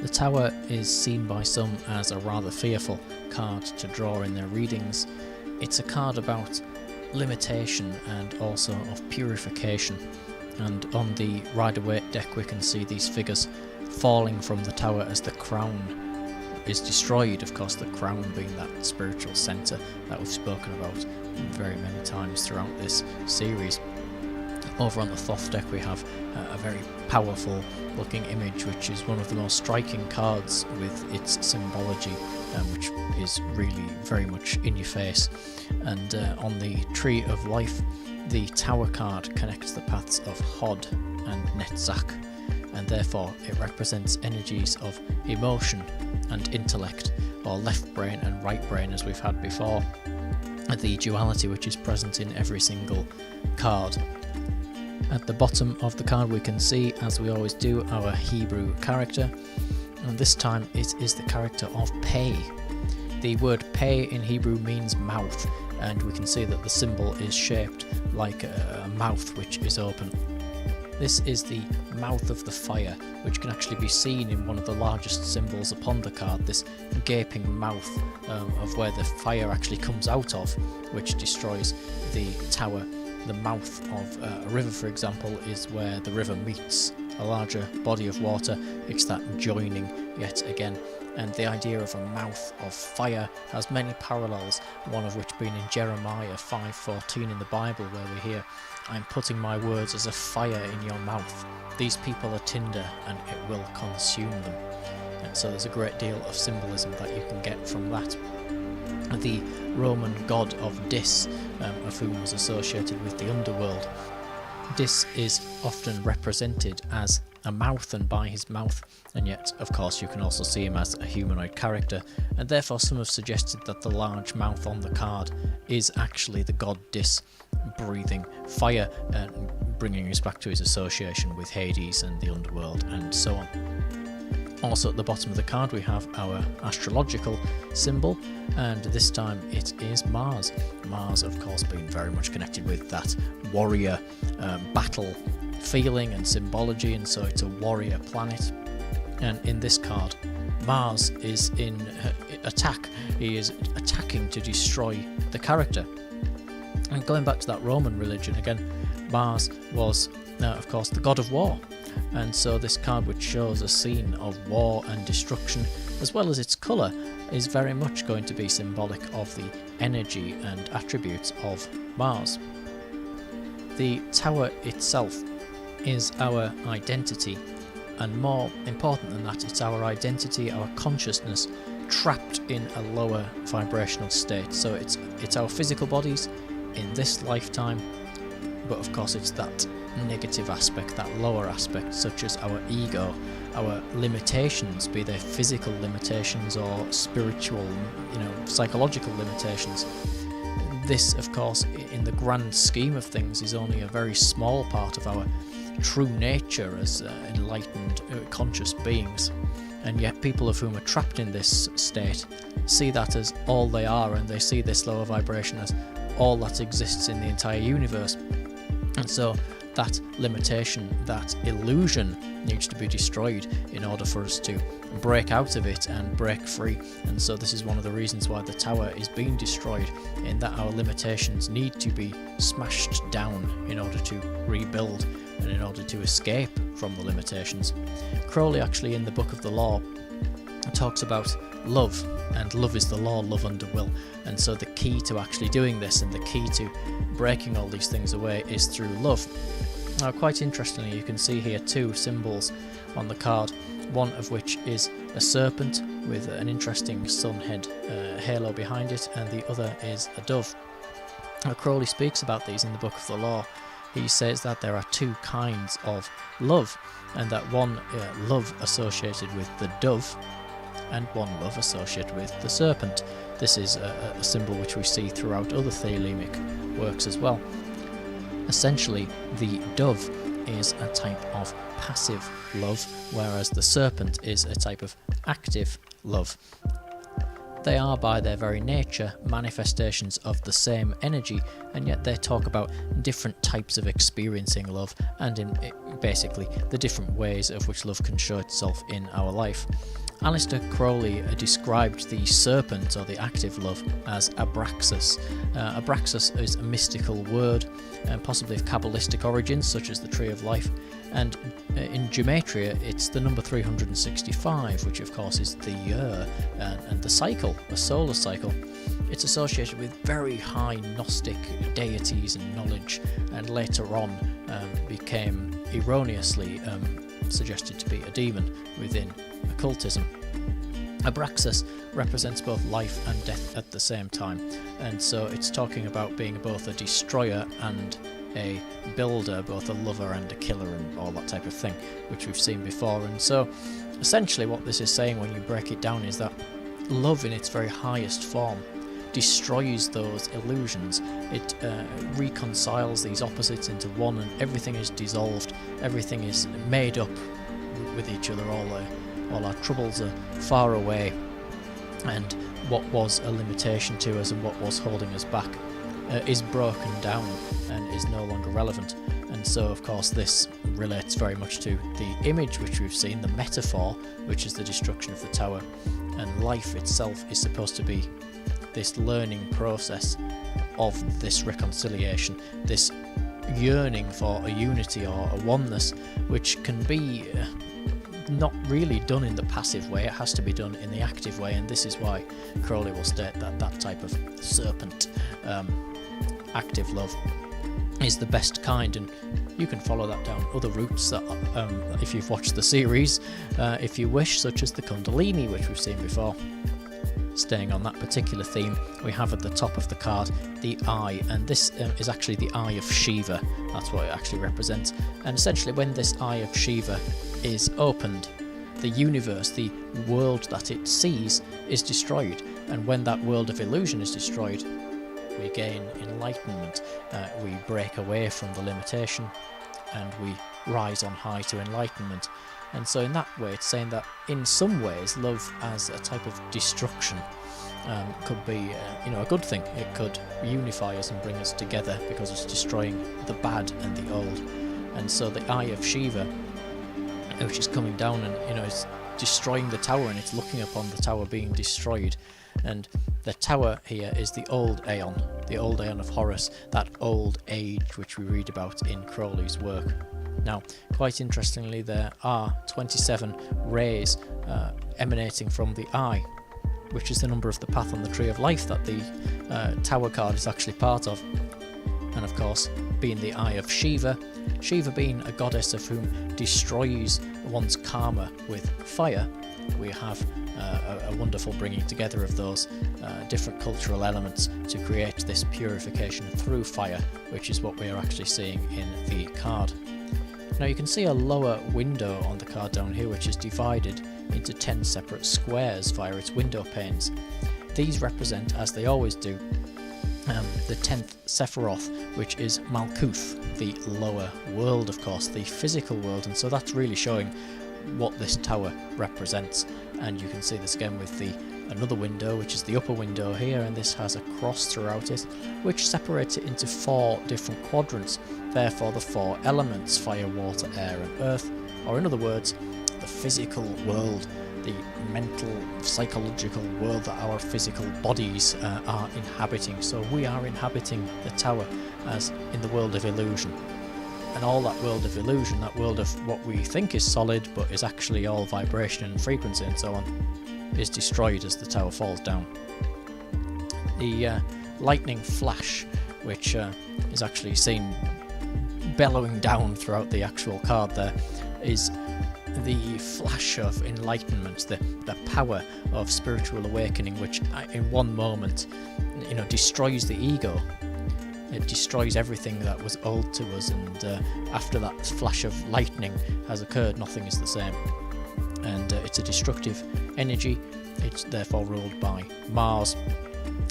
The Tower is seen by some as a rather fearful card to draw in their readings. It's a card about limitation and also of purification. And on the Rider-Waite deck we can see these figures falling from the tower as the crown is destroyed. Of course, the crown being that spiritual centre that we've spoken about very many times throughout this series. Over on the Thoth deck we have a very powerful looking image, which is one of the most striking cards with its symbology, which is really very much in your face. And on the Tree of Life, the Tower card connects the paths of Hod and Netzach, and therefore it represents energies of emotion and intellect, or left brain and right brain as we've had before, the duality which is present in every single card. At the bottom of the card we can see, as we always do, our Hebrew character, and this time it is the character of Pei. The word Pei in Hebrew means mouth, and we can see that the symbol is shaped like a mouth which is open. This is the mouth of the fire, which can actually be seen in one of the largest symbols upon the card, this gaping mouth of where the fire actually comes out of, which destroys the tower. The mouth of a river, for example, is where the river meets a larger body of water. It's that joining yet again. And the idea of a mouth of fire has many parallels, one of which being in Jeremiah 5:14 in the Bible, where we hear, "I'm putting my words as a fire in your mouth. These people are tinder, and it will consume them." And so there's a great deal of symbolism that you can get from that. The Roman god of Dis, of whom was associated with the underworld. Dis is often represented as a mouth and by his mouth, and yet of course you can also see him as a humanoid character, and therefore some have suggested that the large mouth on the card is actually the god Dis breathing fire and bringing us back to his association with Hades and the underworld and so on. Also at the bottom of the card we have our astrological symbol, and this time it is Mars. Mars, of course, being very much connected with that warrior battle feeling and symbology, and so it's a warrior planet. And in this card, Mars is in attack. He is attacking to destroy the character. And going back to that Roman religion again, Mars was, of course, the god of war. And so this card, which shows a scene of war and destruction, as well as its colour, is very much going to be symbolic of the energy and attributes of Mars. The tower itself is our identity, and more important than that, it's our identity, our consciousness, trapped in a lower vibrational state. So it's our physical bodies in this lifetime, but of course it's that negative aspect, that lower aspect, such as our ego, our limitations, be they physical limitations or spiritual, psychological limitations. This, of course, in the grand scheme of things, is only a very small part of our true nature as enlightened, conscious beings. And yet people of whom are trapped in this state see that as all they are, and they see this lower vibration as all that exists in the entire universe. And so that limitation, that illusion, needs to be destroyed in order for us to break out of it and break free. And so this is one of the reasons why the tower is being destroyed, in that our limitations need to be smashed down in order to rebuild and in order to escape from the limitations. Crowley, actually, in the Book of the Law, talks about love, and love is the law, love under will. And so the key to actually doing this, and the key to breaking all these things away, is through love. Now, quite interestingly, you can see here two symbols on the card, one of which is a serpent with an interesting sun head halo behind it, and the other is a dove. Now, Crowley speaks about these in the Book of the Law. He says that there are two kinds of love, and that one love associated with the dove, and one love associated with the serpent. This is a symbol which we see throughout other thelemic works as well. Essentially, the dove is a type of passive love, whereas the serpent is a type of active love. they are by their very nature manifestations of the same energy, and yet they talk about different types of experiencing love and in basically the different ways of which love can show itself in our life. Aleister Crowley described the serpent, or the active love, as Abraxas. Abraxas is a mystical word, possibly of Kabbalistic origins, such as the Tree of Life, and in gematria it's the number 365, which of course is the year and the cycle, a solar cycle. It's associated with very high Gnostic deities and knowledge, and later on became erroneously suggested to be a demon within occultism. Abraxas represents both life and death at the same time, and so it's talking about being both a destroyer and a builder, both a lover and a killer and all that type of thing, which we've seen before. And so essentially what this is saying, when you break it down, is that love in its very highest form destroys those illusions. It reconciles these opposites into one, and everything is dissolved, everything is made up with each other, all our troubles are far away, and what was a limitation to us and what was holding us back is broken down and is no longer relevant. And so of course this relates very much to the image which we've seen, the metaphor, which is the destruction of the tower, and life itself is supposed to be this learning process of this reconciliation, this yearning for a unity or a oneness, which can be not really done in the passive way. It has to be done in the active way, and this is why Crowley will state that that type of serpent active love is the best kind, and you can follow that down other routes that if you've watched the series, if you wish, such as the Kundalini, which we've seen before. Staying on that particular theme, we have at the top of the card the eye, and this is actually the eye of Shiva. That's what it actually represents. And essentially when this eye of Shiva is opened, the universe, the world that it sees, is destroyed, and when that world of illusion is destroyed, we gain enlightenment. We break away from the limitation and we rise on high to enlightenment. And so in that way it's saying that in some ways love as a type of destruction could be a good thing. It could unify us and bring us together because it's destroying the bad and the old. And so the eye of Shiva, which is coming down and is destroying the tower, and it's looking upon the tower being destroyed. And the tower here is the old Aeon of Horus, that old age which we read about in Crowley's work. Now, quite interestingly, there are 27 rays emanating from the eye, which is the number of the path on the Tree of Life that the Tower card is actually part of. And of course, being the eye of Shiva, Shiva being a goddess of whom destroys one's karma with fire, we have a wonderful bringing together of those different cultural elements to create this purification through fire, which is what we are actually seeing in the card. Now you can see a lower window on the card down here, which is divided into 10 separate squares via its window panes. These represent, as they always do, the 10th Sephiroth, which is Malkuth, the lower world, of course, the physical world, and so that's really showing what this tower represents. And you can see this again with another window, which is the upper window here, and this has a cross throughout it, which separates it into 4 different quadrants, therefore the 4 elements: fire, water, air and earth, or in other words, the physical world, the mental, psychological world that our physical bodies are inhabiting. So we are inhabiting the tower as in the world of illusion. And all that world of illusion, that world of what we think is solid but is actually all vibration and frequency and so on, is destroyed as the tower falls down. The lightning flash, which is actually seen bellowing down throughout the actual card there, is the flash of enlightenment, the power of spiritual awakening, which in one moment destroys the ego. It destroys everything that was old to us, and after that flash of lightning has occurred, nothing is the same. And it's a destructive energy. It's therefore ruled by Mars,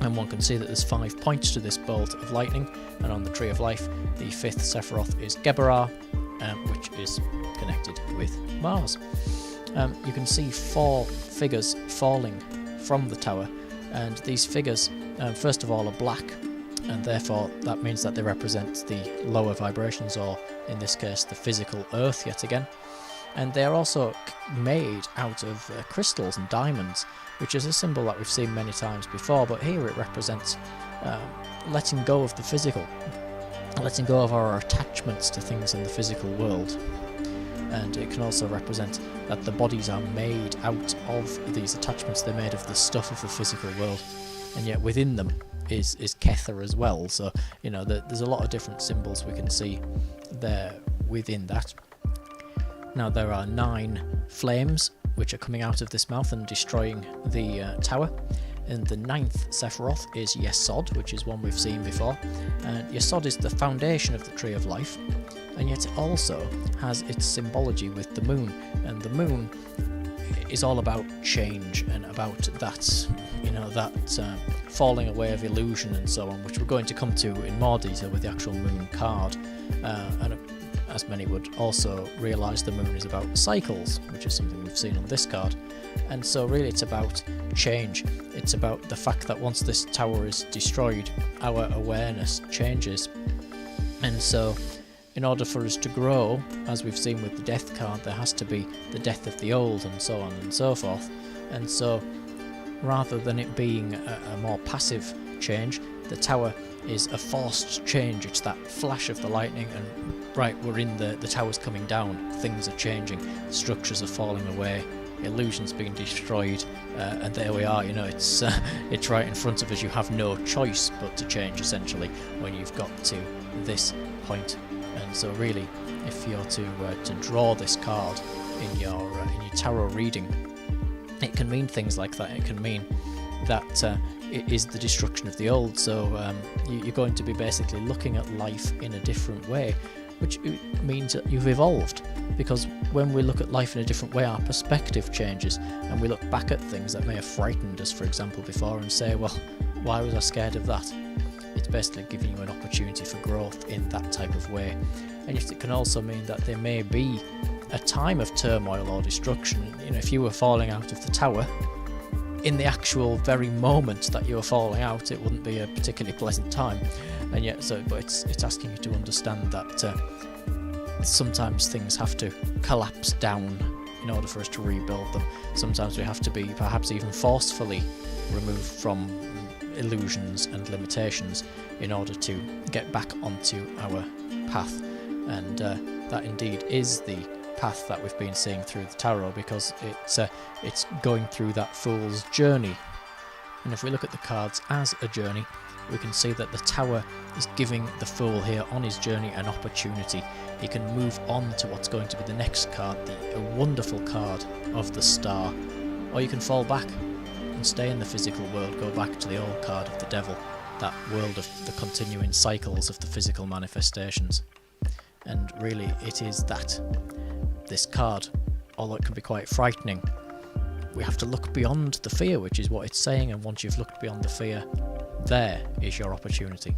and one can see that there's 5 points to this bolt of lightning, and on the Tree of Life the 5th Sephiroth is Geberar, which is connected with Mars. You can see 4 figures falling from the tower, And these figures, first of all, are black, and therefore that means that they represent the lower vibrations, or in this case the physical earth yet again. And they are also made out of crystals and diamonds, which is a symbol that we've seen many times before, but here it represents letting go of the physical, letting go of our attachments to things in the physical world. And it can also represent that the bodies are made out of these attachments. They're made of the stuff of the physical world, and yet within them is Kether as well. So, you know, there's a lot of different symbols we can see there within that. Now, there are 9 flames which are coming out of this mouth and destroying the tower. And the 9th Sephiroth is Yesod, which is one we've seen before. And Yesod is the foundation of the Tree of Life, and yet it also has its symbology with the moon. And the moon is all about change and about that, you know, that falling away of illusion and so on, which we're going to come to in more detail with the actual moon card. And as many would also realise, the moon is about cycles, which is something we've seen on this card. And so really it's about change. It's about the fact that once this tower is destroyed, our awareness changes. And so in order for us to grow, as we've seen with the death card, there has to be the death of the old and so on and so forth. And so rather than it being a more passive change, the tower is a forced change. It's that flash of the lightning and right, we're in the tower's coming down, things are changing, structures are falling away, illusions being destroyed, and there we are, you know, it's right in front of us. You have no choice but to change, essentially, when you've got to this point. And so really, if you're to draw this card in your tarot reading, it can mean things like that. It can mean that it is the destruction of the old. So you're going to be basically looking at life in a different way, which means that you've evolved. Because when we look at life in a different way, our perspective changes, and we look back at things that may have frightened us, for example, before, and say, well, why was I scared of that? It's basically giving you an opportunity for growth in that type of way. And yet it can also mean that there may be a time of turmoil or destruction. You know, if you were falling out of the tower, in the actual very moment that you were falling out, it wouldn't be a particularly pleasant time. And yet, but it's asking you to understand that sometimes things have to collapse down in order for us to rebuild them. Sometimes we have to be perhaps even forcefully removed from illusions and limitations in order to get back onto our path. And that indeed is the path that we've been seeing through the tarot, because it's going through that fool's journey. And if we look at the cards as a journey, we can see that the tower is giving the fool here on his journey an opportunity. He can move on to what's going to be the next card, a wonderful card of the star, or you can fall back and stay in the physical world, go back to the old card of the devil, that world of the continuing cycles of the physical manifestations. And really it is that. This card, although it can be quite frightening, we have to look beyond the fear, which is what it's saying, and once you've looked beyond the fear, there is your opportunity.